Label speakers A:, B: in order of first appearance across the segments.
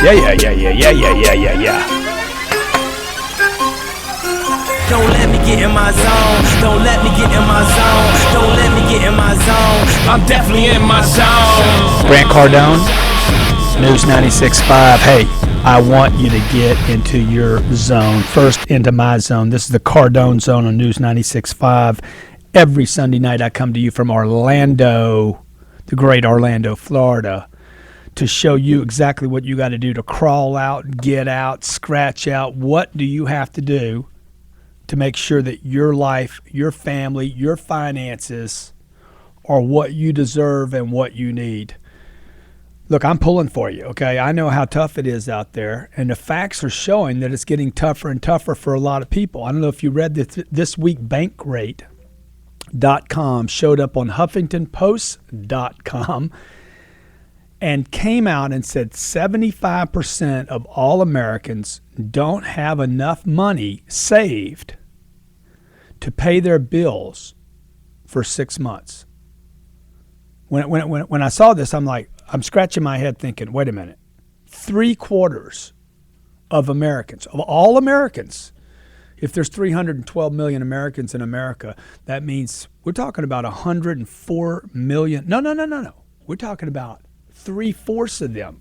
A: Yeah.
B: Don't let me get in my zone. Don't let me get in my zone. Don't let me get in my zone. I'm definitely in my zone.
A: Grant Cardone, News 96.5. Hey, I want you to get into your zone. First, into my zone. This is the Cardone Zone on News 96.5. Every Sunday night, I come to you from Orlando, the great Orlando, Florida, to show you exactly what you got to do to crawl out, get out, scratch out. What do you have to do to make sure that your life, your family, your finances are what you deserve and what you need? Look, I'm pulling for you, okay? I know how tough it is out there, and the facts are showing that it's getting tougher and tougher for a lot of people. I don't know if you read this week, Bankrate.com showed up on HuffingtonPost.com and came out and said 75% of all Americans don't have enough money saved to pay their bills for 6 months. When I saw this, I'm scratching my head thinking, wait a minute. 3/4 of Americans, of all Americans, if there's 312 million Americans in America, that means we're talking about 104 million. No. We're talking about 3/4 of them.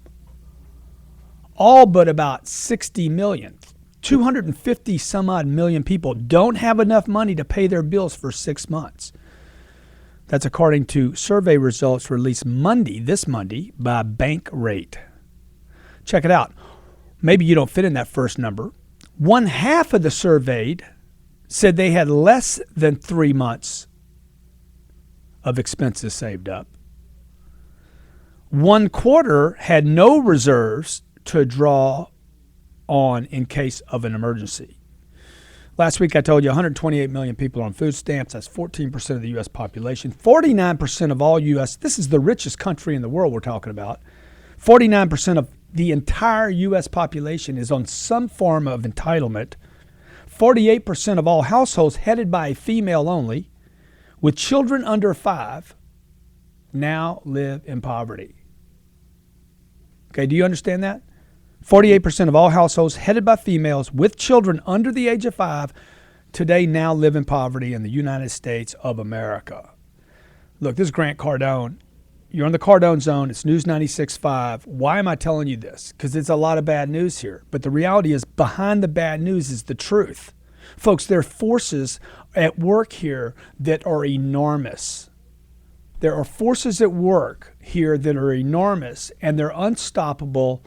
A: All but about 60 million. 250 some odd million people don't have enough money to pay their bills for 6 months. That's according to survey results released this Monday by Bankrate. Check it out. Maybe you don't fit in that first number. 1/2 of the surveyed said they had less than 3 months of expenses saved up. 1/4 had no reserves to draw on in case of an emergency. Last week I told you 128 million people on food stamps. That's 14% of the U.S. population. 49% of all U.S., this is the richest country in the world we're talking about. 49% of the entire U.S. population is on some form of entitlement. 48% of all households headed by a female only, with children under 5, now live in poverty. Okay, do you understand that? 48% of all households headed by females with children under the age of 5 today now live in poverty in the United States of America. Look, this is Grant Cardone. You're on the Cardone Zone. It's News 96.5. Why am I telling you this? Because it's a lot of bad news here. But the reality is behind the bad news is the truth. Folks, there are forces at work here that are enormous. There are forces at work here that are enormous, and they're unstoppable,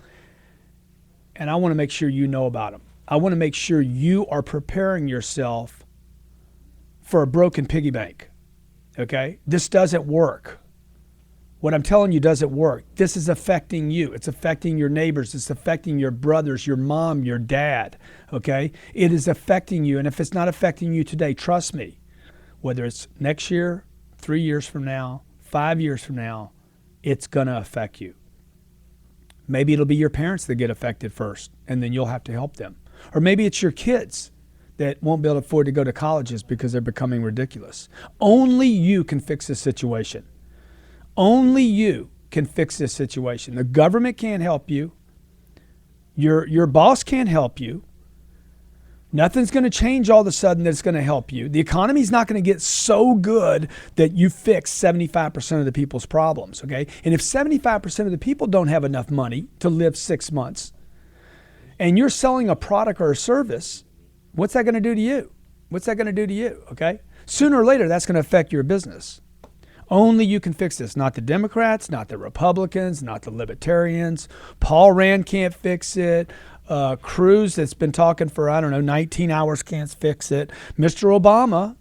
A: and I want to make sure you know about them. I want to make sure you are preparing yourself for a broken piggy bank, okay? This doesn't work. What I'm telling you doesn't work. This is affecting you. It's affecting your neighbors. It's affecting your brothers, your mom, your dad, okay? It is affecting you, and if it's not affecting you today, trust me, whether it's next year, 3 years from now, 5 years from now, it's going to affect you. Maybe it'll be your parents that get affected first, and then you'll have to help them. Or maybe it's your kids that won't be able to afford to go to colleges because they're becoming ridiculous. Only you can fix this situation. Only you can fix this situation. The government can't help you. Your boss can't help you. Nothing's going to change all of a sudden that's going to help you. The economy's not going to get so good that you fix 75% of the people's problems, okay? And if 75% of the people don't have enough money to live 6 months, and you're selling a product or a service, what's that going to do to you? What's that going to do to you, okay? Sooner or later, that's going to affect your business. Only you can fix this, not the Democrats, not the Republicans, not the Libertarians. Paul Rand can't fix it. Cruz, that's been talking for, 19 hours, can't fix it. Mr. Obama,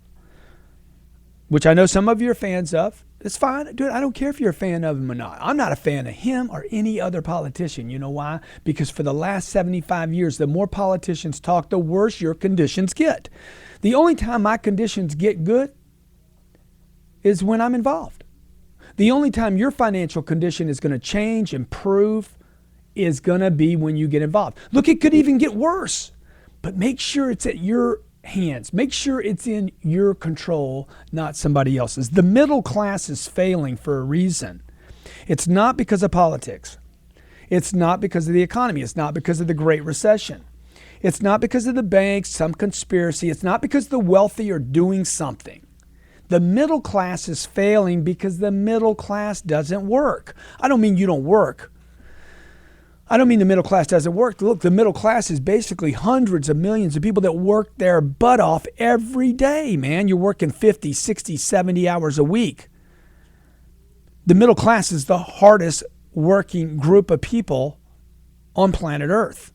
A: which I know some of you are fans of, it's fine. Dude, I don't care if you're a fan of him or not. I'm not a fan of him or any other politician. You know why? Because for the last 75 years, the more politicians talk, the worse your conditions get. The only time my conditions get good is when I'm involved. The only time your financial condition is going to change, improve, is going to be when you get involved. Look, it could even get worse, but make sure it's at your hands. Make sure it's in your control, not somebody else's. The middle class is failing for a reason. It's not because of politics. It's not because of the economy. It's not because of the Great Recession. It's not because of the banks, some conspiracy. It's not because the wealthy are doing something. The middle class is failing because the middle class doesn't work. I don't mean you don't work. I don't mean the middle class doesn't work. Look, the middle class is basically hundreds of millions of people that work their butt off every day, man. You're working 50, 60, 70 hours a week. The middle class is the hardest working group of people on planet Earth.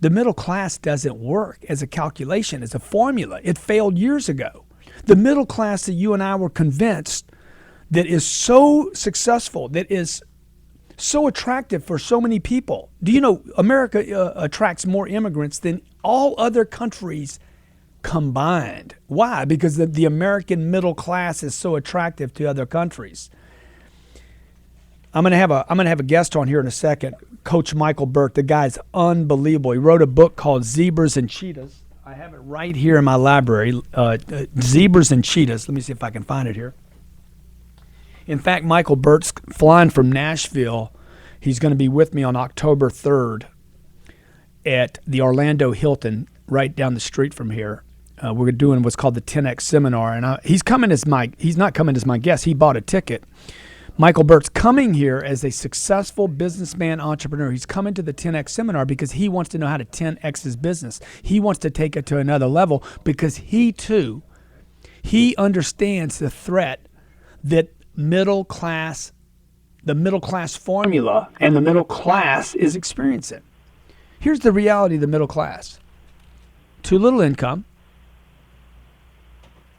A: The middle class doesn't work as a calculation, as a formula. It failed years ago. The middle class that you and I were convinced that is so successful, that is so attractive for so many people. Do you know America attracts more immigrants than all other countries combined? Why? Because the American middle class is so attractive to other countries. I'm gonna have a guest on here in a second, Coach Michael Bert. The guy's unbelievable. He wrote a book called Zebras and Cheetahs. I have it right here in my library. Zebras and Cheetahs. Let me see if I can find it here. In fact, Michael Bert's flying from Nashville. He's going to be with me on October 3rd at the Orlando Hilton, right down the street from here. We're doing what's called the 10X seminar, and he's not coming as my guest. He bought a ticket. Michael Bert's coming here as a successful businessman entrepreneur. He's coming to the 10X seminar because he wants to know how to 10X his business. He wants to take it to another level because he understands the threat that the middle class formula and the middle class is experiencing. Here's the reality of the middle class. Too little income.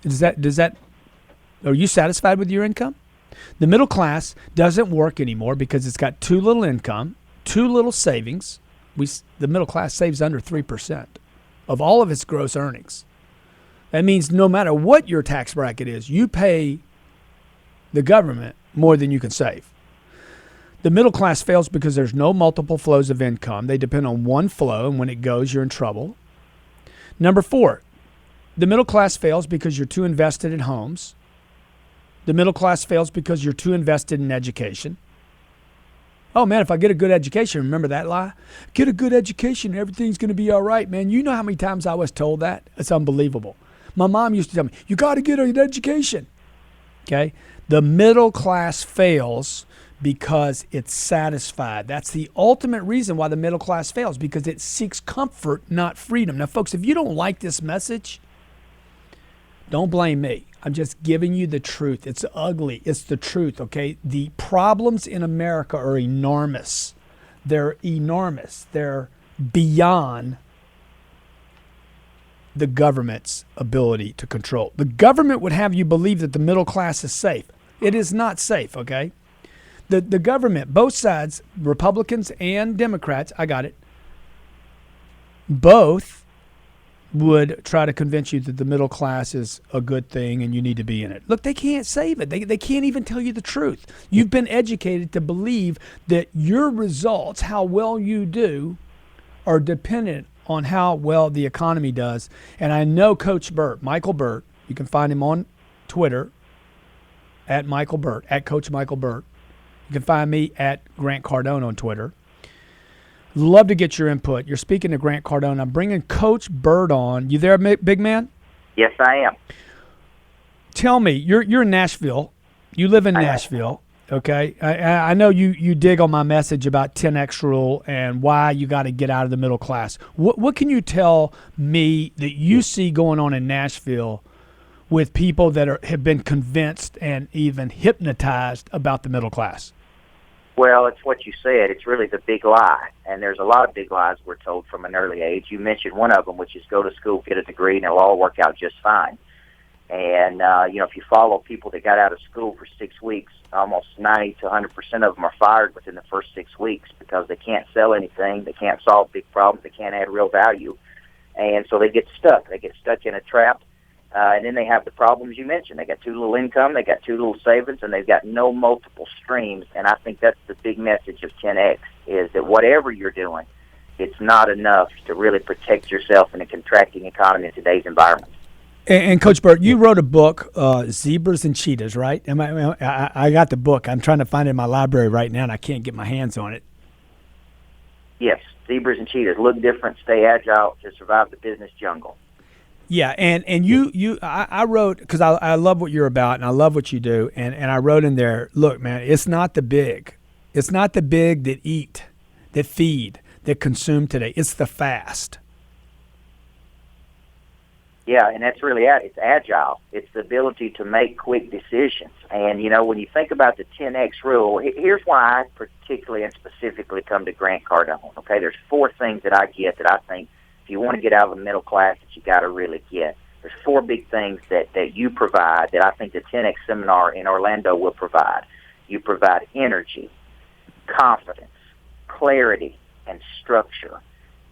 A: Are you satisfied with your income? The middle class doesn't work anymore because it's got too little income, too little savings. The middle class saves under 3% of all of its gross earnings. That means no matter what your tax bracket is, you pay the government more than you can save. The middle class fails because there's no multiple flows of income. They depend on one flow, and when it goes, you're in trouble. Number 4, the middle class fails because you're too invested in homes. The middle class fails because you're too invested in education. Oh, man, if I get a good education, remember that lie? Get a good education, everything's going to be all right, man. You know how many times I was told that? It's unbelievable. My mom used to tell me, you got to get an education. Okay? The middle class fails because it's satisfied. That's the ultimate reason why the middle class fails, because it seeks comfort, not freedom. Now, folks, if you don't like this message, don't blame me. I'm just giving you the truth. It's ugly. It's the truth, okay? The problems in America are enormous. They're enormous. They're beyond the government's ability to control. The government would have you believe that the middle class is safe. It is not safe, okay? The government, both sides, Republicans and Democrats, I got it, both would try to convince you that the middle class is a good thing and you need to be in it. Look, they can't save it. They can't even tell you the truth. You've been educated to believe that your results, how well you do, are dependent on how well the economy does. And I know Coach Bert, Michael Bert, you can find him on Twitter at Michael Bert, at Coach Michael Bert. You can find me at Grant Cardone on Twitter. Love to get your input. You're speaking to Grant Cardone. I'm bringing Coach Bert on. You there, big man?
C: Yes, I am.
A: Tell me, you're in Nashville. You live in Nashville, okay? I know you dig on my message about 10X rule and why you got to get out of the middle class. What can you tell me that you see going on in Nashville with people that have been convinced and even hypnotized about the middle class?
C: Well, it's what you said. It's really the big lie, and there's a lot of big lies we're told from an early age. You mentioned one of them, which is go to school, get a degree, and it'll all work out just fine. And, if you follow people that got out of school for 6 weeks, almost 90 to 100% of them are fired within the first 6 weeks because they can't sell anything, they can't solve big problems, they can't add real value. And so they get stuck. They get stuck in a trap. And then they have the problems you mentioned. They got too little income, they got too little savings, and they've got no multiple streams. And I think that's the big message of 10X, is that whatever you're doing, it's not enough to really protect yourself in a contracting economy in today's environment.
A: And Coach Bert, you wrote a book, Zebras and Cheetahs, right? I got the book. I'm trying to find it in my library right now, and I can't get my hands on it.
C: Yes, zebras and cheetahs look different, stay agile to survive the business jungle.
A: Yeah, and I wrote, because I love what you're about and I love what you do, and I wrote in there, look, man, it's not the big that eat, that feed, that consume today. It's the fast.
C: Yeah, and that's really it. It's agile. It's the ability to make quick decisions. And, when you think about the 10X rule, here's why I particularly and specifically come to Grant Cardone. Okay, there's 4 things that I get that I think if you want to get out of the middle class that you got to really get. There's 4 big things that you provide that I think the 10X seminar in Orlando will provide. You provide energy, confidence, clarity, and structure.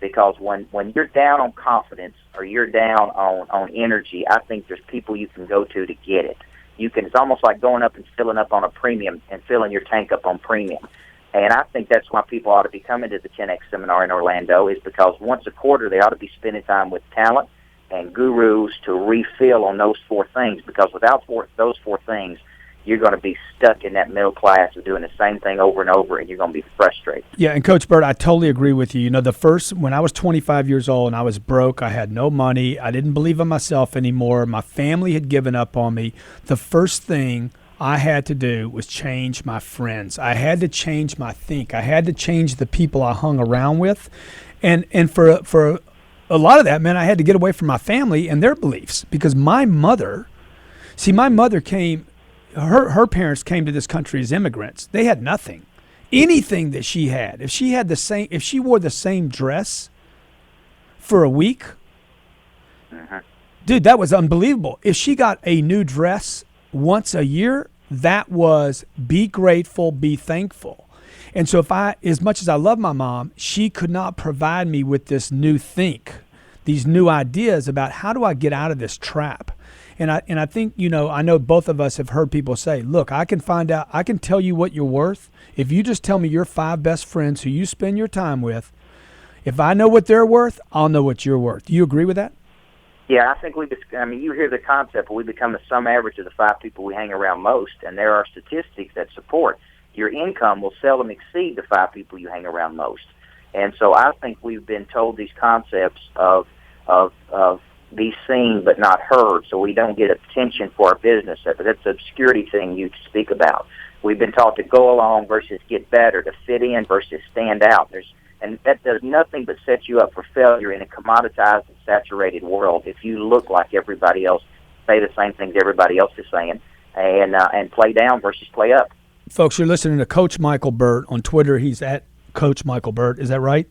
C: Because when you're down on confidence or you're down on energy, I think there's people you can go to get it. It's almost like going up and filling up on a premium and filling your tank up on premium. And I think that's why people ought to be coming to the 10X seminar in Orlando, is because once a quarter they ought to be spending time with talent and gurus to refill on those 4 things. Because without those 4 things, you're going to be stuck in that middle class of doing the same thing over and over, and you're going to be frustrated.
A: Yeah, and Coach Bert, I totally agree with you. When I was 25 years old and I was broke, I had no money, I didn't believe in myself anymore, my family had given up on me, the first thing I had to do was change my friends. I had to change my think. I had to change the people I hung around with. And for a lot of that meant I had to get away from my family and their beliefs, because my mother came. Her parents came to this country as immigrants. They had nothing. Anything that she had, if she wore the same dress for a week, dude, that was unbelievable. If she got a new dress once a year, that was be grateful, be thankful. And so as much as I love my mom, she could not provide me with this new these new ideas about how do I get out of this trap. And I think, I know both of us have heard people say, look, I can tell you what you're worth. If you just tell me your 5 best friends who you spend your time with, if I know what they're worth, I'll know what you're worth. Do you agree with that?
C: Yeah, I think you hear the concept, but we become the sum average of the 5 people we hang around most, and there are statistics that support your income will seldom exceed the 5 people you hang around most. And so I think we've been told these concepts of be seen but not heard, so we don't get attention for our business. That's the obscurity thing you speak about. We've been taught to go along versus get better, to fit in versus stand out. And that does nothing but set you up for failure in a commoditized and saturated world if you look like everybody else, say the same things everybody else is saying, and play down versus play up.
A: Folks, you're listening to Coach Michael Bert. On Twitter, he's at Coach Michael Bert. Is that right?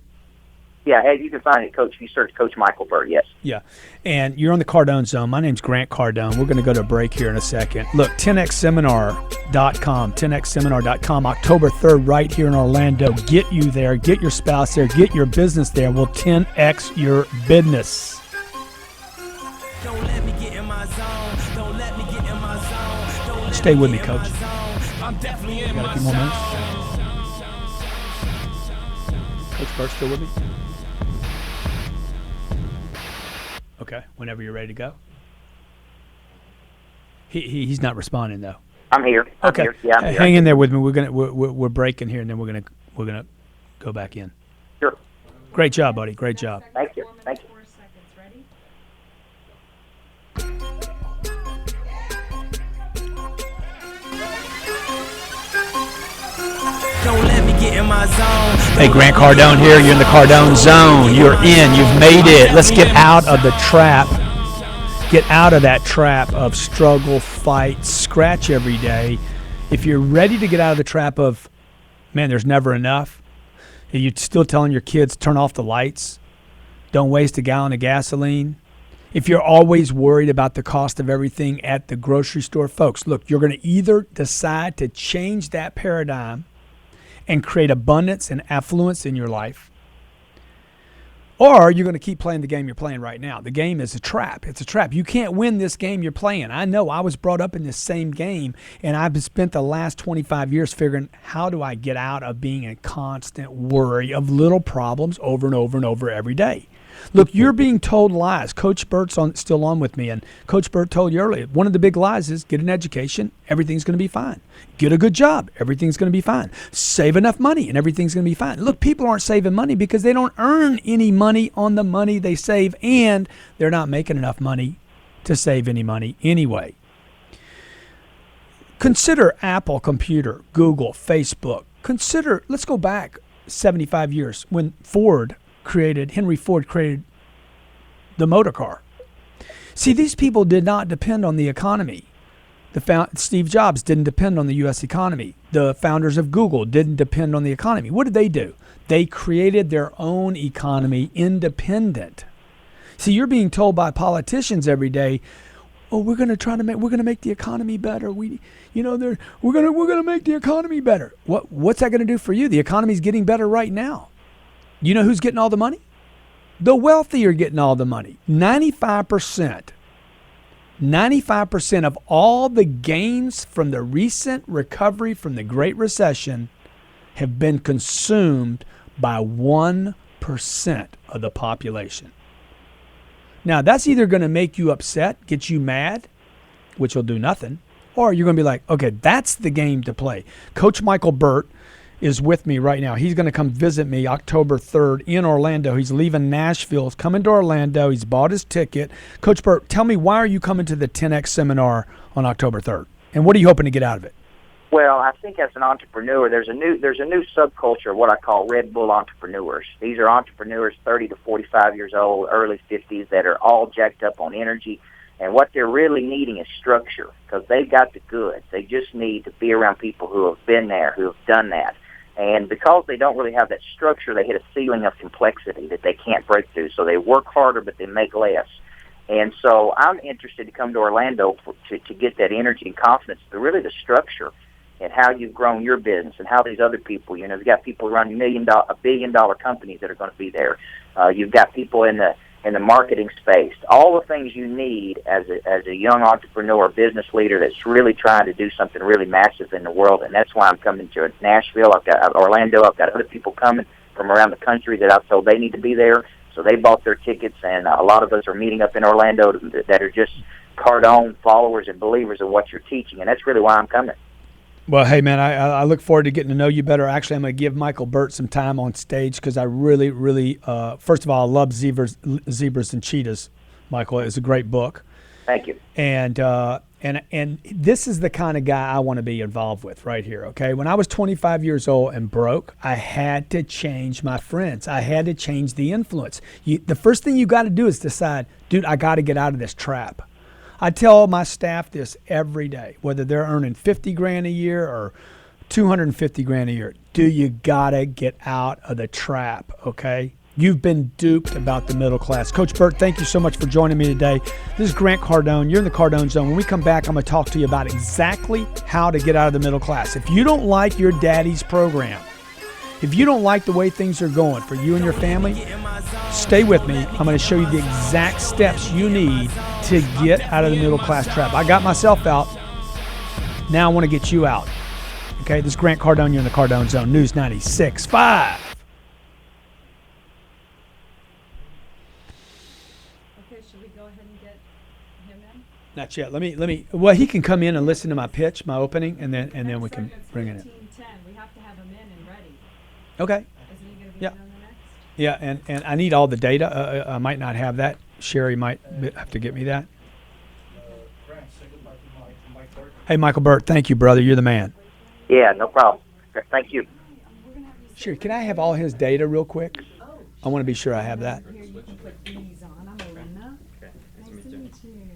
C: Yeah, you can find it, Coach. If you search Coach Michael Bert, yes.
A: Yeah, and you're on the Cardone Zone. My name's Grant Cardone. We're going to go to a break here in a second. Look, 10xseminar.com, 10xseminar.com, October 3rd, right here in Orlando. Get you there. Get your spouse there. Get your business there. We'll 10x your business.
B: Don't let me get in my zone. Don't let me get in my zone. Don't let
A: Stay with me,
B: get in
A: Coach.
B: my zone. I'm definitely in
A: Got a
B: my
A: few more minutes.
B: zone.
A: Coach Bert, still with me? Okay, whenever you're ready to go. He's not responding though.
C: I'm here.
A: Okay,
C: I'm here. Yeah, I'm here.
A: hang in there with me. We're breaking here, and then we're gonna go back in.
C: Sure.
A: Great job, buddy. Great job.
C: Thank you. Thank you.
B: Don't let me get in my zone.
A: Hey, Grant Cardone here. You're in the Cardone Zone. You're in. You've made it. Let's get out of the trap. Get out of that trap of struggle, fight, scratch every day. If you're ready to get out of the trap of, man, there's never enough, and you're still telling your kids, turn off the lights, don't waste a gallon of gasoline. If you're always worried about the cost of everything at the grocery store, folks, look, you're going to either decide to change that paradigm and create abundance and affluence in your life, or you're going to keep playing the game you're playing right now. The game is a trap. It's a trap. You can't win this game you're playing. I know. I was brought up in this same game, and I've spent the last 25 years figuring, how do I get out of being a constant worry of little problems over and over and over every day? Look, you're being told lies. Coach Bert's still on with me, and Coach Bert told you earlier, one of the big lies is get an education, everything's going to be fine. Get a good job, everything's going to be fine. Save enough money, and everything's going to be fine. Look, people aren't saving money because they don't earn any money on the money they save, and they're not making enough money to save any money anyway. Consider Apple Computer, Google, Facebook. Consider, let's go back 75 years when Henry Ford created the motor car. See, these people did not depend on the economy. Steve Jobs didn't depend on the U.S. economy. The founders of Google didn't depend on the economy. What did they do? They created their own economy independent. See, you're being told by politicians every day, "Oh, we're going to make the economy better. We're going to make the economy better." What's that going to do for you? The economy's getting better right now. You know who's getting all the money? The wealthy are getting all the money. 95% of all the gains from the recent recovery from the Great Recession have been consumed by 1% of the population. Now, that's either going to make you upset, get you mad, which will do nothing, or you're going to be like, okay, that's the game to play. Coach Michael Bert is with me right now. He's going to come visit me October 3rd in Orlando. He's leaving Nashville. He's coming to Orlando. He's bought his ticket. Coach Bert, tell me, why are you coming to the 10X seminar on October 3rd? And what are you hoping to get out of it?
C: Well, I think as an entrepreneur, there's a new subculture of what I call Red Bull entrepreneurs. These are entrepreneurs 30 to 45 years old, early 50s, that are all jacked up on energy. And what they're really needing is structure, because they've got the goods. They just need to be around people who have been there, who have done that. And because they don't really have that structure, they hit a ceiling of complexity that they can't break through. So they work harder, but they make less. And so I'm interested to come to Orlando to get that energy and confidence, but really the structure and how you've grown your business and how these other people, you've got people running $1 billion companies that are going to be there. You've got people in the marketing space, all the things you need as a young entrepreneur, business leader that's really trying to do something really massive in the world. And that's why I'm coming to Nashville. I've got Orlando. I've got other people coming from around the country that I've told they need to be there. So they bought their tickets, and a lot of us are meeting up in Orlando that are just Cardone followers and believers of what you're teaching. And that's really why I'm coming.
A: Well, hey, man, I look forward to getting to know you better. Actually, I'm going to give Michael Bert some time on stage because I really, really, first of all, I love Zebras and Cheetahs. Michael, it's a great book.
C: Thank you.
A: And this is the kind of guy I want to be involved with right here, okay? When I was 25 years old and broke, I had to change my friends. I had to change the influence. The first thing you got to do is decide, dude, I got to get out of this trap. I tell my staff this every day, whether they're earning $50,000 a year or $250,000 a year. Do you gotta get out of the trap, okay? You've been duped about the middle class. Coach Bert, thank you so much for joining me today. This is Grant Cardone. You're in the Cardone Zone. When we come back, I'm gonna talk to you about exactly how to get out of the middle class. If you don't like your daddy's program, if you don't like the way things are going for you and your family, stay with me. I'm going to show you the exact steps you need to get out of the middle class trap. I got myself out. Now I want to get you out. Okay, this is Grant Cardone. You're in the Cardone Zone. News 96.5.
D: Okay, should we go ahead and get him in?
A: Not yet. Let me. Well, he can come in and listen to my pitch, my opening, and then we can bring it in.
D: 15:10. We have to have him in and ready.
A: Okay.
D: Isn't he going to be
A: Yeah.
D: in on the next?
A: Yeah, and I need all the data. I might not have that. Sherry might have to get me that. Hey, Michael Bert, thank you, brother. You're the man.
C: Yeah, no problem. Thank you.
A: Sherry, can I have all his data real quick? I want to be sure I have that.
D: Here, you can put these on. I'm Elena. Nice to meet you.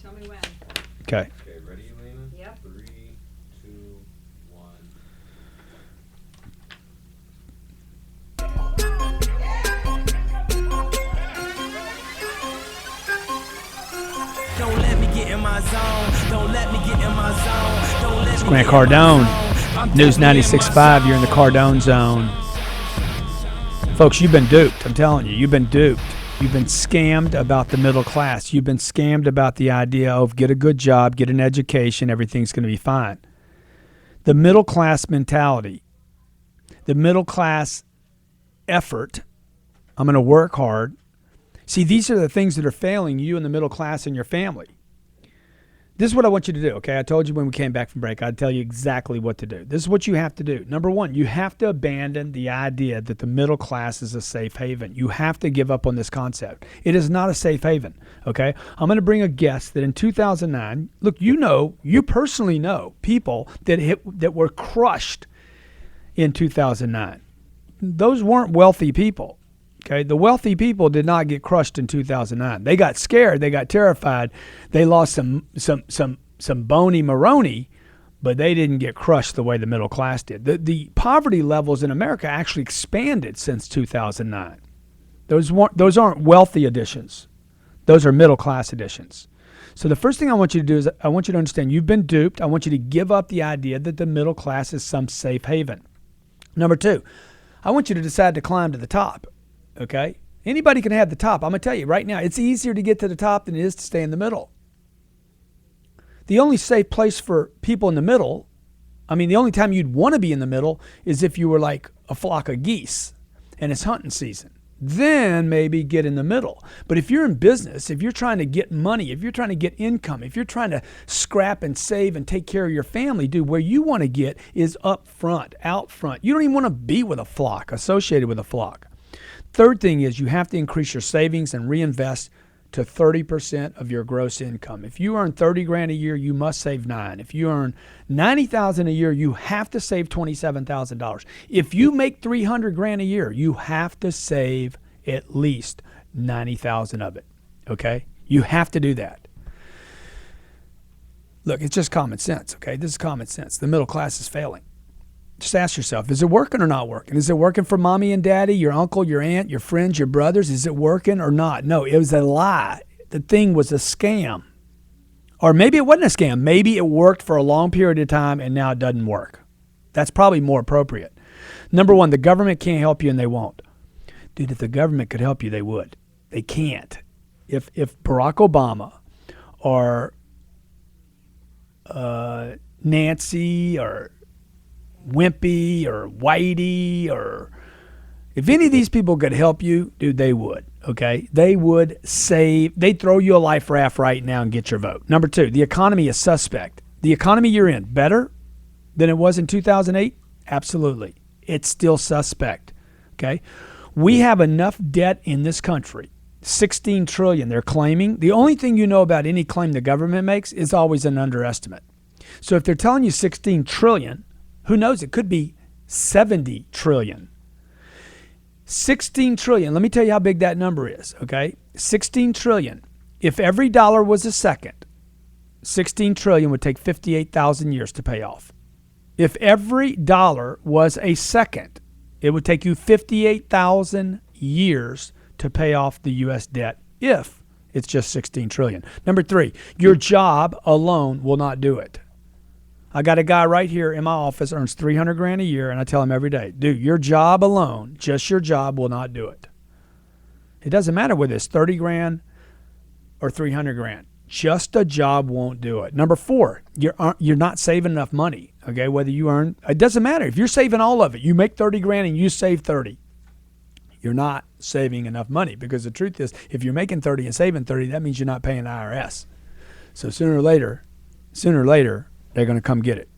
D: Tell me when.
A: Okay.
E: Okay, ready, Elena?
D: Yep.
E: 3, 2, 1.
B: Don't let me get in my zone. Don't let me get in my zone. Don't let me
A: Grant
B: get in my
A: Cardone,
B: zone. I'm
A: News
B: definitely in my
A: 96.5. You're in the
B: zone.
A: Cardone zone. Folks, you've been duped. I'm telling you, you've been duped. You've been scammed about the middle class. You've been scammed about the idea of get a good job, get an education, everything's going to be fine. The middle class mentality, the middle class effort, I'm going to work hard. See, these are the things that are failing you in the middle class and your family. This is what I want you to do, okay? I told you when we came back from break, I'd tell you exactly what to do. This is what you have to do. Number one, you have to abandon the idea that the middle class is a safe haven. You have to give up on this concept. It is not a safe haven, okay? I'm going to bring a guest that in 2009, look, you personally know people that were crushed in 2009. Those weren't wealthy people. Okay, the wealthy people did not get crushed in 2009. They got scared. They got terrified. They lost some bony maroni, but they didn't get crushed the way the middle class did. The poverty levels in America actually expanded since 2009. Those aren't wealthy additions. Those are middle class additions. So the first thing I want you to do is I want you to understand you've been duped. I want you to give up the idea that the middle class is some safe haven. Number two, I want you to decide to climb to the top. Okay? Anybody can have the top. I'm going to tell you right now, it's easier to get to the top than it is to stay in the middle. The only safe place for people in the middle, the only time you'd want to be in the middle is if you were like a flock of geese and it's hunting season. Then maybe get in the middle. But if you're in business, if you're trying to get money, if you're trying to get income, if you're trying to scrap and save and take care of your family, dude, where you want to get is up front, out front. You don't even want to be with a flock, associated with a flock. Third thing is you have to increase your savings and reinvest to 30% of your gross income. If you earn $30,000 a year, you must save $9,000. If you earn $90,000 a year, you have to save $27,000. If you make $300,000 a year, you have to save at least $90,000 of it. Okay? You have to do that. Look, it's just common sense. Okay? This is common sense. The middle class is failing. Just ask yourself, is it working or not working? Is it working for mommy and daddy, your uncle, your aunt, your friends, your brothers? Is it working or not? No, it was a lie. The thing was a scam. Or maybe it wasn't a scam. Maybe it worked for a long period of time and now it doesn't work. That's probably more appropriate. Number one, the government can't help you and they won't. Dude, if the government could help you, they would. They can't. If Barack Obama or Nancy or Wimpy or Whitey or if any of these people could help you, dude, they would, okay? They would they'd throw you a life raft right now and get your vote. Number two, the economy is suspect. The economy you're in, better than it was in 2008? Absolutely. It's still suspect, okay? We have enough debt in this country, $16 trillion they're claiming. The only thing you know about any claim the government makes is always an underestimate. So if they're telling you $16 trillion, who knows? It could be 70 trillion. 16 trillion. Let me tell you how big that number is, okay? 16 trillion. If every dollar was a second, 16 trillion would take 58,000 years to pay off. If every dollar was a second, it would take you 58,000 years to pay off the U.S. debt if it's just 16 trillion. Number three, your job alone will not do it. I got a guy right here in my office earns $300,000 a year, and I tell him every day, dude, your job alone, just your job will not do it. It doesn't matter whether it's $30,000 or $300,000. Just a job won't do it. Number four, you're not saving enough money. Okay, whether you earn, it doesn't matter if you're saving all of it. You make $30,000 and you save 30. You're not saving enough money because the truth is, if you're making 30 and saving 30, that means you're not paying IRS. So sooner or later, they're going to come get it.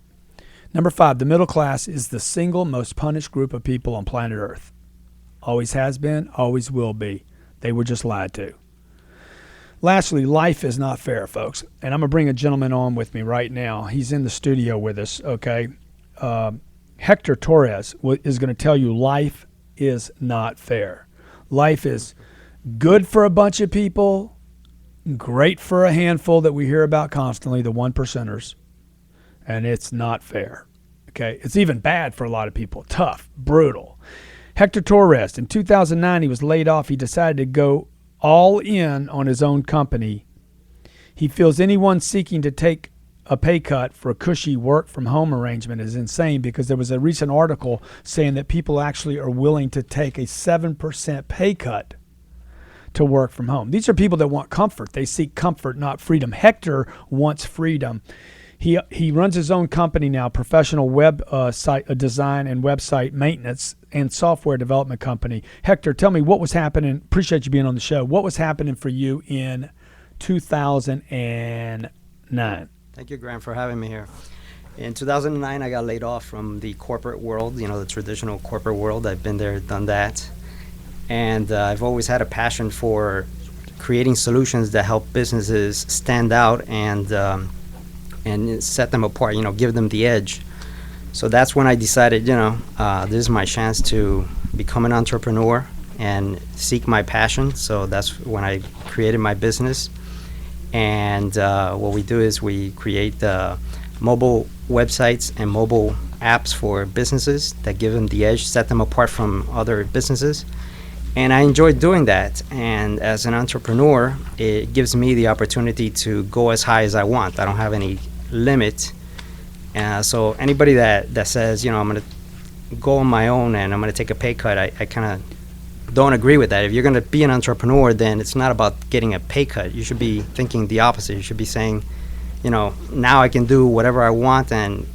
A: Number five, the middle class is the single most punished group of people on planet Earth. Always has been, always will be. They were just lied to. Lastly, life is not fair, folks. And I'm going to bring a gentleman on with me right now. He's in the studio with us, okay? Hector Torres is going to tell you life is not fair. Life is good for a bunch of people Great for a handful that we hear about constantly, the one percenters, and it's not fair. Okay, it's even bad for a lot of people. Tough, brutal. Hector Torres, in 2009, he was laid off. He decided to go all in on his own company. He feels anyone seeking to take a pay cut for a cushy work from home arrangement is insane, because there was a recent article saying that people actually are willing to take a 7% pay cut to work from home. These are people that want comfort. They seek comfort, not freedom. Hector wants freedom. He runs his own company now, professional web site design and website maintenance and software development company. Hector, tell me what was happening. Appreciate you being on the show. What was happening for you in 2009?
F: Thank you, Graham, for having me here. In 2009, I got laid off from the corporate world, the traditional corporate world. I've been there, done that. And I've always had a passion for creating solutions that help businesses stand out and set them apart, give them the edge. So that's when I decided, this is my chance to become an entrepreneur and seek my passion. So that's when I created my business. And what we do is we create mobile websites and mobile apps for businesses that give them the edge, set them apart from other businesses. And I enjoy doing that. And as an entrepreneur, it gives me the opportunity to go as high as I want. I don't have any limit. So anybody that says, I'm going to go on my own and I'm going to take a pay cut, I kind of don't agree with that. If you're going to be an entrepreneur, then it's not about getting a pay cut. You should be thinking the opposite. You should be saying, now I can do whatever I want, and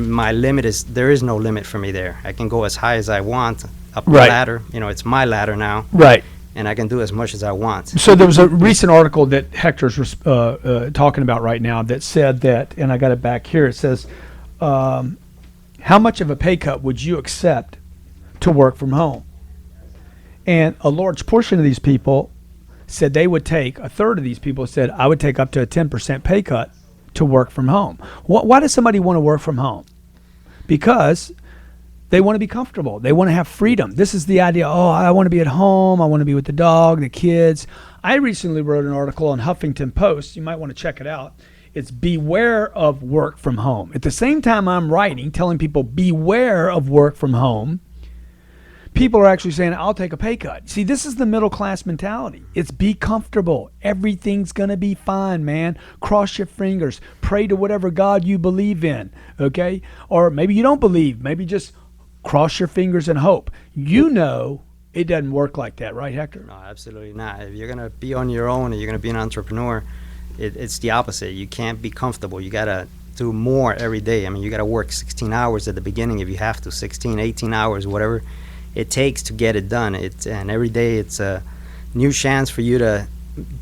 F: my limit is, there is no limit for me there. I can go as high as I want up the ladder. It's my ladder now.
A: Right.
F: And I can do as much as I want.
A: So there was a recent article that Hector's talking about right now that said that, and I got it back here, it says, how much of a pay cut would you accept to work from home? And a large portion of these people said they would take, a third of these people said, I would take up to a 10% pay cut to work from home. Why does somebody want to work from home? Because they want to be comfortable. They want to have freedom. This is the idea, I want to be at home. I want to be with the dog, the kids. I recently wrote an article on Huffington Post. You might want to check it out. It's beware of work from home. At the same time I'm writing, telling people beware of work from home, people are actually saying, I'll take a pay cut. See, this is the middle class mentality. It's be comfortable. Everything's going to be fine, man. Cross your fingers. Pray to whatever God you believe in, okay? Or maybe you don't believe. Maybe just cross your fingers and hope. It doesn't work like that, right, Hector?
F: No, absolutely not. If you're going to be on your own and you're going to be an entrepreneur, it's the opposite. You can't be comfortable. You got to do more every day. I mean, you got to work 16 hours at the beginning if you have to, 16, 18 hours, whatever it takes to get it done. And every day it's a new chance for you to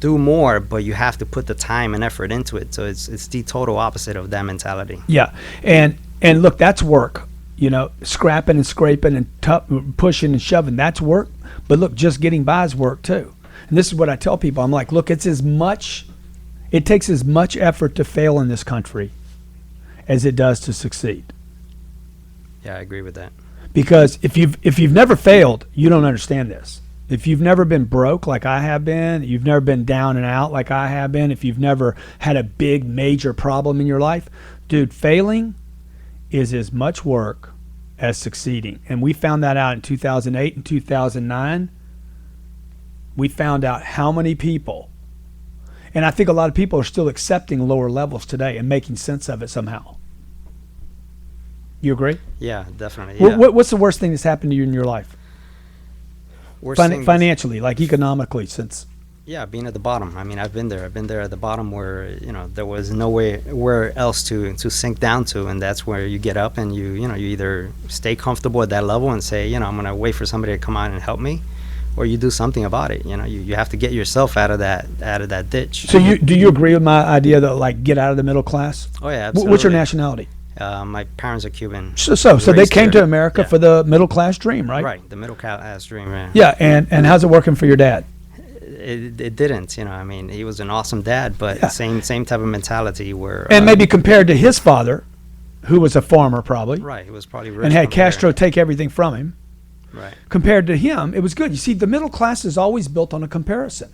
F: do more, but you have to put the time and effort into it. So it's the total opposite of that mentality.
A: Yeah, and look, that's work. Scrapping and scraping and pushing and shoving, that's work. But look, just getting by is work too. And this is what I tell people. I'm like, look, it takes as much effort to fail in this country as it does to succeed.
F: Yeah, I agree with that.
A: Because if you've never failed, you don't understand this. If you've never been broke like I have been, you've never been down and out like I have been, if you've never had a big major problem in your life, dude, failing is as much work as succeeding. And we found that out in 2008 and 2009. We found out how many people, and I think a lot of people are still accepting lower levels today and making sense of it somehow. You agree?
F: Yeah, definitely. Yeah.
A: What's the worst thing that's happened to you in your life? Financially, like economically, since...
F: Yeah, being at the bottom. I mean, I've been there. I've been there at the bottom where, there was nowhere else to sink down to, and that's where you get up and you either stay comfortable at that level and say, I'm going to wait for somebody to come out and help me, or you do something about it. You have to get yourself out of that ditch.
A: So do you agree with my idea that, like, get out of the middle class?
F: Oh yeah, absolutely.
A: What's your nationality?
F: My parents are Cuban.
A: So they came to America for the middle class dream, right?
F: Right, the middle class dream. Yeah.
A: Yeah, and how's it working for your dad?
F: It didn't. I mean, he was an awesome dad, but same type of mentality where.
A: And maybe compared to his father, who was a farmer probably.
F: Right, he was probably rich
A: and had Castro take everything from him.
F: Right.
A: Compared to him, it was good. You see, the middle class is always built on a comparison.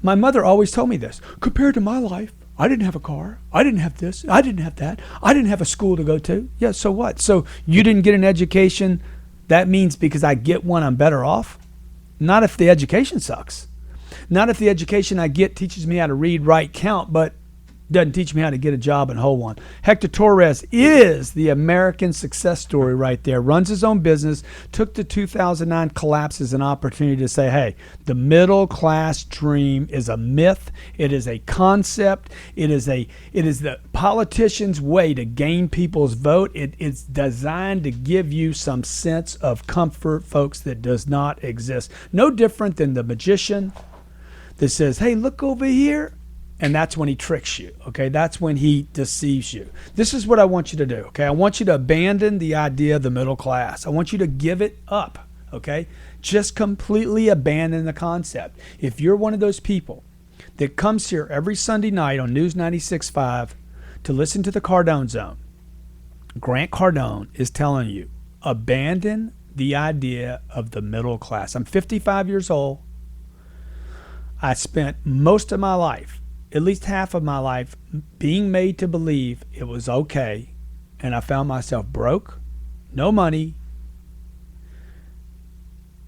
A: My mother always told me this. Compared to my life, I didn't have a car. I didn't have this. I didn't have that. I didn't have a school to go to. Yeah, so what? So you didn't get an education. That means because I get one, I'm better off? Not if the education sucks. Not if the education I get teaches me how to read, write, count, but doesn't teach me how to get a job and hold one. Hector Torres is the American success story right there. Runs his own business, took the 2009 collapse as an opportunity to say, hey, the middle class dream is a myth. It is a concept. It is the politician's way to gain people's vote. It's designed to give you some sense of comfort, folks, that does not exist. No different than the magician that says, hey, look over here. And that's when he tricks you, okay? That's when he deceives you. This is what I want you to do, okay? I want you to abandon the idea of the middle class. I want you to give it up, okay? Just completely abandon the concept. If you're one of those people that comes here every Sunday night on News 96.5 to listen to the Cardone Zone, Grant Cardone is telling you, abandon the idea of the middle class. I'm 55 years old. I spent most of my life, at least half of my life, being made to believe it was okay, and I found myself broke, no money,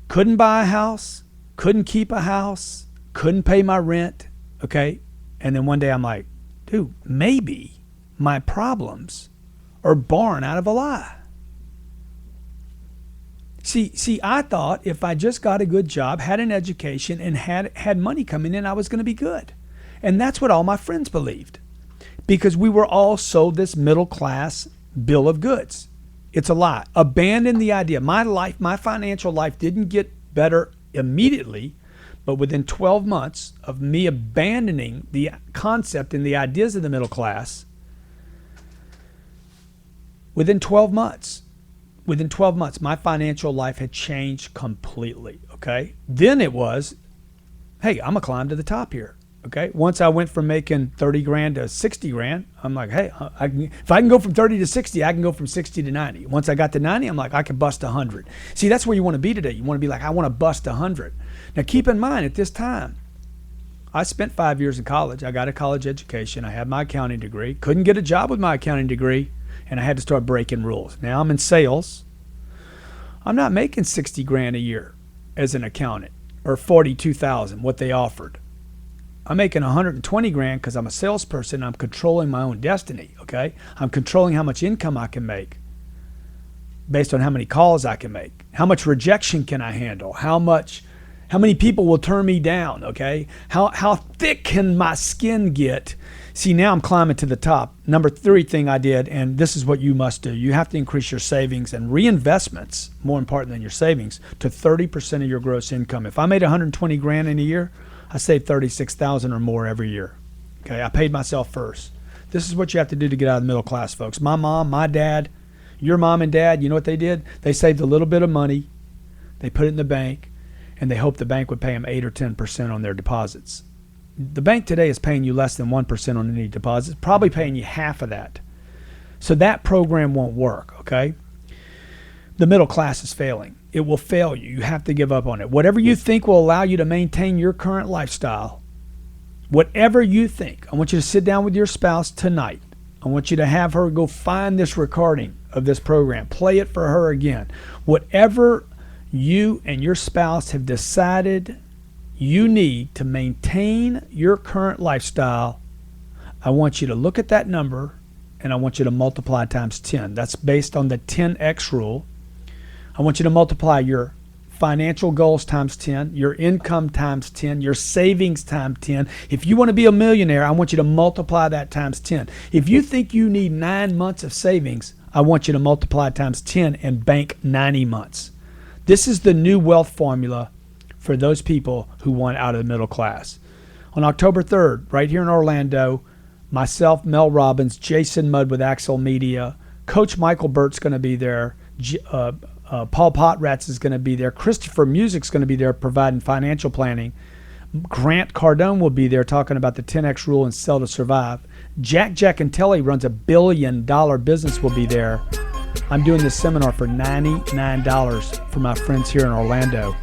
A: couldn't buy a house, couldn't keep a house, couldn't pay my rent, okay? And then one day I'm like, dude, maybe my problems are born out of a lie. See, I thought if I just got a good job, had an education, and had money coming in, I was going to be good. And that's what all my friends believed, because we were all sold this middle class bill of goods. It's a lie. Abandon the idea. My life, my financial life didn't get better immediately, but within 12 months of me abandoning the concept and the ideas of the middle class, within 12 months, my financial life had changed completely, okay? Then it was, hey, I'm going to climb to the top here. Okay. Once I went from making 30 grand to 60 grand, I'm like, hey, if I can go from 30 to 60, I can go from 60 to 90. Once I got to 90, I'm like, I can bust 100. See, that's where you want to be today. You want to be like, I want to bust 100. Now, keep in mind, at this time, I spent 5 years in college. I got a college education. I had my accounting degree. Couldn't get a job with my accounting degree, and I had to start breaking rules. Now I'm in sales. I'm not making 60 grand a year as an accountant, or 42,000, what they offered. I'm making 120 grand because I'm a salesperson. I'm controlling my own destiny, okay? I'm controlling how much income I can make based on how many calls I can make. How much rejection can I handle? How many people will turn me down, okay? How thick can my skin get? See, now I'm climbing to the top. Number 3 thing I did, and this is what you must do. You have to increase your savings and reinvestments, more important than your savings, to 30% of your gross income. If I made 120 grand in a year, I saved 36,000 or more every year. Okay, I paid myself first. This is what you have to do to get out of the middle class, folks. My mom, my dad, your mom and dad, you know what they did? They saved a little bit of money, they put it in the bank, and they hoped the bank would pay them 8 or 10% on their deposits. The bank today is paying you less than 1% on any deposits, probably paying you half of that. So that program won't work, okay? The middle class is failing. It will fail you. You have to give up on it. Whatever you think will allow you to maintain your current lifestyle, whatever you think, I want you to sit down with your spouse tonight. I want you to have her go find this recording of this program. Play it for her again. Whatever you and your spouse have decided you need to maintain your current lifestyle, I want you to look at that number and I want you to multiply times 10. That's based on the 10x rule. I want you to multiply your financial goals times 10, your income times 10, your savings times 10. If you want to be a millionaire, I want you to multiply that times 10. If you think you need 9 months of savings, I want you to multiply times 10 and bank 90 months. This is the new wealth formula for those people who want out of the middle class. On October 3rd, right here in Orlando, myself, Mel Robbins, Jason Mudd with Axel Media, Coach Michael Bert's going to be there, Paul Potratz is going to be there. Christopher Music's going to be there providing financial planning. Grant Cardone will be there talking about the 10X rule and sell to survive. Jack Giacontelli runs $1 billion business will be there. I'm doing this seminar for $99 for my friends here in Orlando.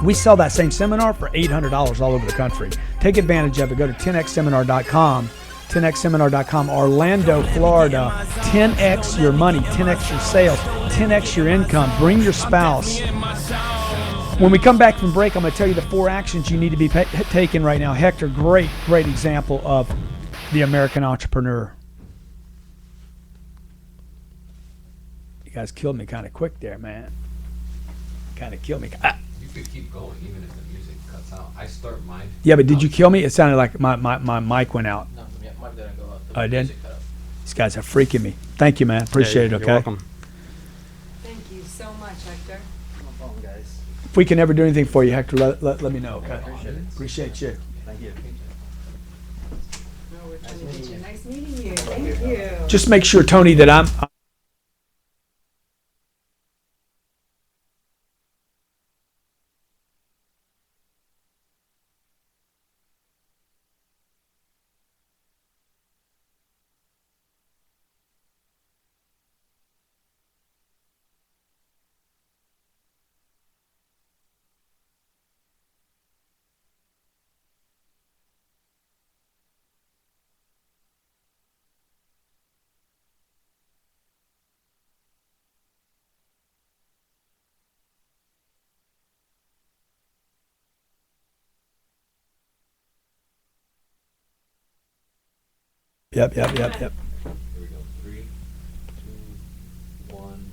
A: We sell that same seminar for $800 all over the country. Take advantage of it. Go to 10xseminar.com. 10xseminar.com, Orlando, Florida. 10x your money, 10x your sales, 10x your income. Bring your spouse. When we come back from break, I'm going to tell you the 4 actions you need to be taking right now. Hector, great example of the American entrepreneur. You guys killed me kind of quick there, man. Kind of killed me.
E: You could keep going even if the music cuts out. I start mine.
A: Yeah, but did you kill me? It sounded like my mic went out.
E: No, yeah, mine didn't go out.
A: Oh, it did? These guys are freaking me. Thank you, man. Appreciate it, okay?
F: You're welcome.
D: Thank you so much, Hector.
F: No problem, guys.
A: If we can ever do anything for you, Hector, let me know, okay?
F: Appreciate it.
A: Appreciate you.
F: Thank you.
D: No, we're trying to get you. Nice meeting you. Thank you.
A: Just make sure, Tony, that I'm... Yep.
E: Here we go. 3, 2, 1.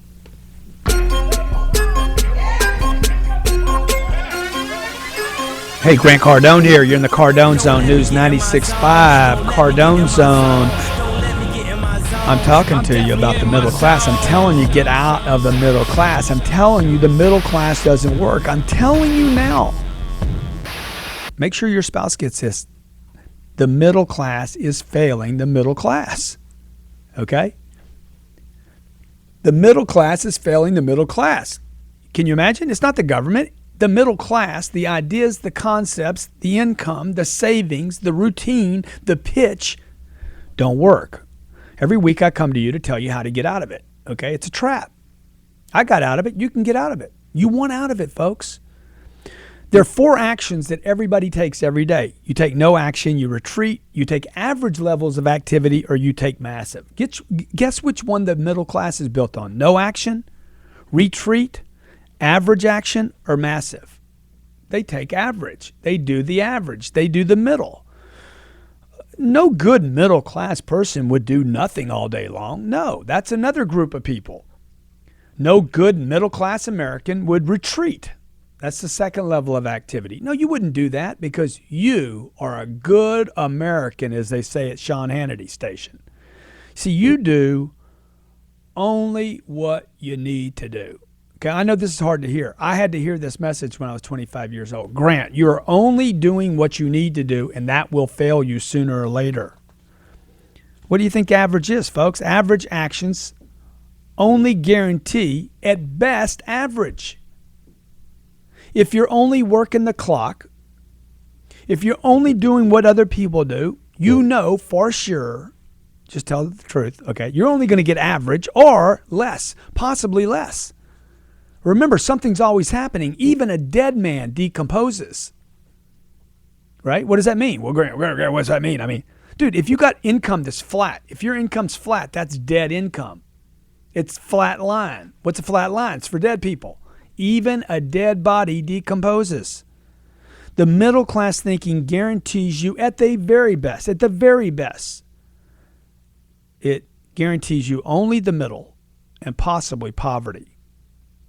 A: Hey, Grant Cardone here. You're in the Cardone Zone, News 96.5, Cardone Zone. I'm talking to you about the middle class. I'm telling you, get out of the middle class. I'm telling you, the middle class doesn't work. I'm telling you now. Make sure your spouse gets this. The middle class is failing the middle class. Okay? The middle class is failing the middle class. Can you imagine? It's not the government. The middle class, the ideas, the concepts, the income, the savings, the routine, the pitch don't work. Every week I come to you to tell you how to get out of it. Okay? It's a trap. I got out of it. You can get out of it. You want out of it, folks. There are 4 actions that everybody takes every day. You take no action, you retreat, you take average levels of activity, or you take massive. Guess which one the middle class is built on? No action, retreat, average action, or massive? They take average. They do the average. They do the middle. No good middle class person would do nothing all day long. No, that's another group of people. No good middle class American would retreat. That's the second level of activity. No, you wouldn't do that because you are a good American, as they say at Sean Hannity's station. See, you do only what you need to do. Okay, I know this is hard to hear. I had to hear this message when I was 25 years old. Grant, you're only doing what you need to do, and that will fail you sooner or later. What do you think average is, folks? Average actions only guarantee, at best, average. If you're only working the clock, if you're only doing what other people do, you know for sure, just tell the truth, okay, you're only going to get average or less, possibly less. Remember, something's always happening. Even a dead man decomposes. Right? What does that mean? Well, Grant, what does that mean? I mean, dude, if you got income that's flat, if your income's flat, that's dead income. It's flat line. What's a flat line? It's for dead people. Even a dead body decomposes. The middle class thinking guarantees you at the very best, it guarantees you only the middle and possibly poverty.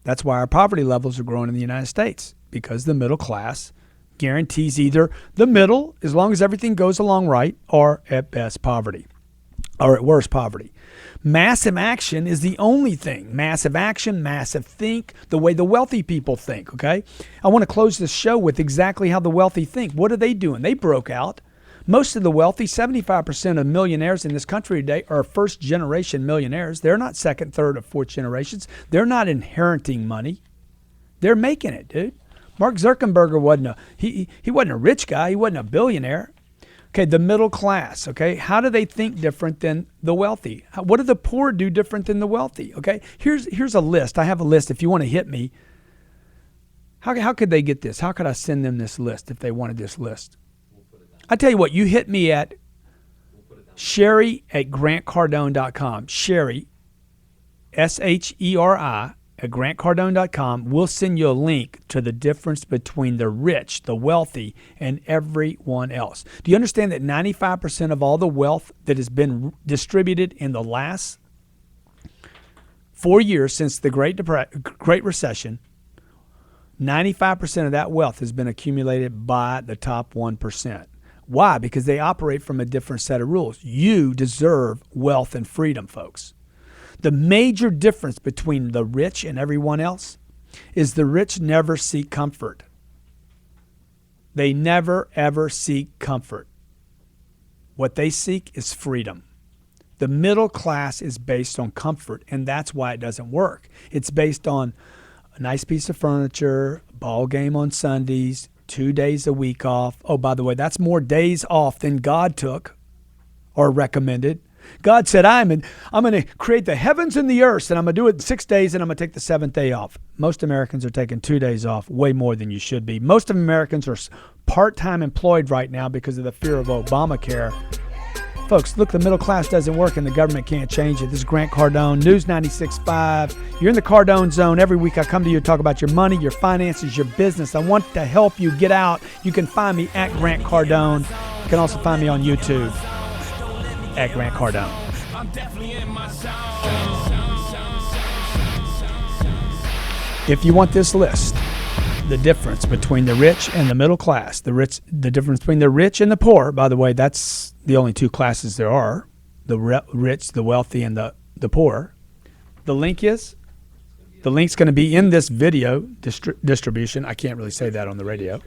A: That's why our poverty levels are growing in the United States, because the middle class guarantees either the middle, as long as everything goes along right, or at best poverty, or at worst poverty. Massive action is the only thing. Massive action, massive think, the way the wealthy people think, okay? I want to close this show with exactly how the wealthy think. What are they doing? They broke out. Most of the wealthy, 75% of millionaires in this country today are first-generation millionaires. They're not second, third, or fourth generations. They're not inheriting money. They're making it, dude. Mark Zuckerberg wasn't he wasn't a rich guy. He wasn't a billionaire. Okay, the middle class, okay? How do they think different than the wealthy? What do the poor do different than the wealthy, okay? Here's a list. I have a list. If you want to hit me, How could they get this? How could I send them this list if they wanted this list? I tell you what, you hit me at Sherry@grantcardone.com. Sherry, Sheri, at grantcardone.com. We'll send you a link to the difference between the rich, the wealthy, and everyone else. Do you understand that 95% of all the wealth that has been distributed in the last 4 years since the Great Recession, 95% of that wealth has been accumulated by the top 1%. Why? Because they operate from a different set of rules. You deserve wealth and freedom, folks. The major difference between the rich and everyone else is the rich never seek comfort. They never, ever seek comfort. What they seek is freedom. The middle class is based on comfort, and that's why it doesn't work. It's based on a nice piece of furniture, a ball game on Sundays, 2 days a week off. Oh, by the way, that's more days off than God took or recommended. God said, I'm going to create the heavens and the earth, and I'm going to do it in 6 days, and I'm going to take the seventh day off. Most Americans are taking 2 days off, way more than you should be. Most of Americans are part-time employed right now because of the fear of Obamacare. Folks, look, the middle class doesn't work and the government can't change it. This is Grant Cardone, News 96.5. You're in the Cardone zone. Every week I come to you to talk about your money, your finances, your business. I want to help you get out. You can find me at Grant Cardone. You can also find me on YouTube at Grant Cardone. If you want this list, the difference between the rich and the middle class, the difference between the rich and the poor, by the way, that's the only two classes there are, the rich, the wealthy, and the poor. The link's going to be in this video distribution. I can't really say that on the radio.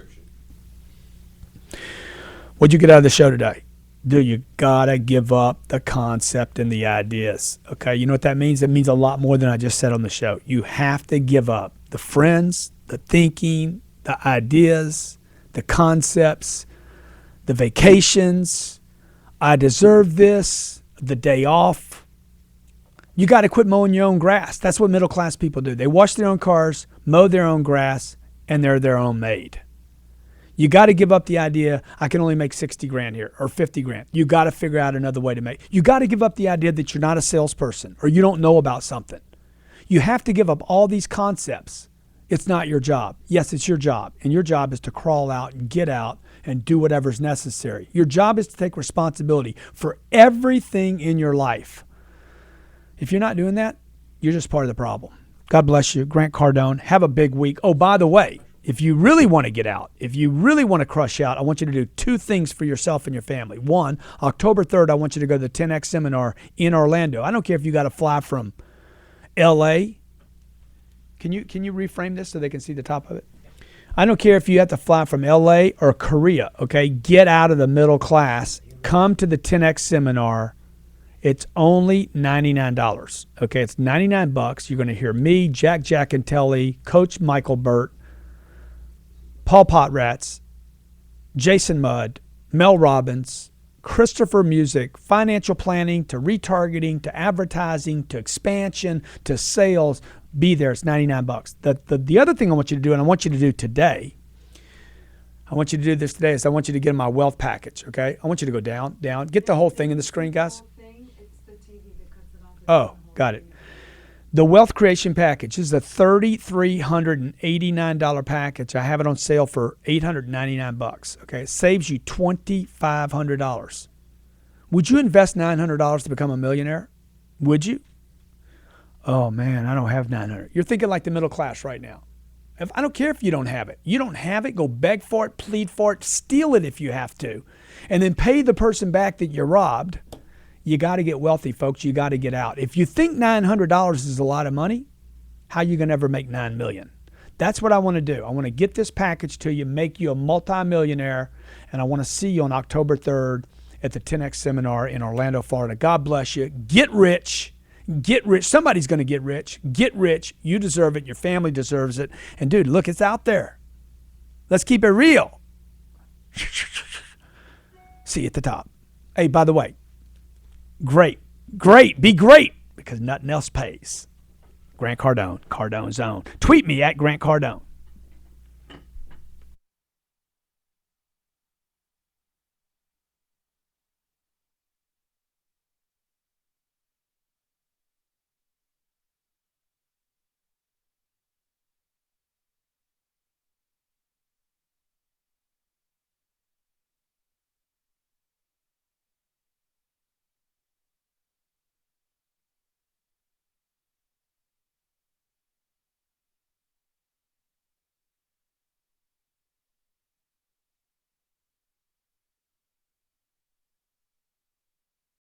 A: What'd you get out of the show today? Dude, you gotta give up the concept and the ideas. Okay, you know what that means? It means a lot more than I just said on the show. You have to give up the friends, the thinking, the ideas, the concepts, the vacations. I deserve this, the day off. You got to quit mowing your own grass. That's what middle class people do. They wash their own cars, mow their own grass, and they're their own maid. You got to give up the idea, I can only make 60 grand here or 50 grand. You got to figure out another way to make. You got to give up the idea that you're not a salesperson or you don't know about something. You have to give up all these concepts. It's not your job. Yes, it's your job. And your job is to crawl out and get out and do whatever's necessary. Your job is to take responsibility for everything in your life. If you're not doing that, you're just part of the problem. God bless you. Grant Cardone. Have a big week. Oh, by the way, if you really want to get out, if you really want to crush out, I want you to do two things for yourself and your family. One, October 3rd, I want you to go to the 10X seminar in Orlando. I don't care if you got to fly from L.A. Can you reframe this so they can see the top of it? I don't care if you have to fly from L.A. or Korea, okay? Get out of the middle class. Come to the 10X seminar. It's only $99, okay? It's $99. You're going to hear me, Jack Giacontelli, Coach Michael Bert, Paul Potratz, Jason Mudd, Mel Robbins, Christopher Music, financial planning to retargeting to advertising to expansion to sales. Be there. It's $99. The other thing I want you to do, and I want you to do today, I want you to do this today, is I want you to get my wealth package, okay? I want you to go down. Get the whole thing in the screen, guys. Oh, got it. The Wealth Creation Package is a $3,389 package. I have it on sale for $899. Okay, it saves you $2,500. Would you invest $900 to become a millionaire? Would you? Oh man, I don't have $900. You're thinking like the middle class right now. I don't care if you don't have it. You don't have it. Go beg for it, plead for it, steal it if you have to, and then pay the person back that you robbed. You got to get wealthy, folks. You got to get out. If you think $900 is a lot of money, how are you going to ever make $9 million? That's what I want to do. I want to get this package to you, make you a multimillionaire, and I want to see you on October 3rd at the 10X seminar in Orlando, Florida. God bless you. Get rich. Get rich. Somebody's going to get rich. Get rich. You deserve it. Your family deserves it. And dude, look, it's out there. Let's keep it real. See you at the top. Hey, by the way, great, be great, because nothing else pays. Grant Cardone, Cardone Zone. Tweet me at Grant Cardone.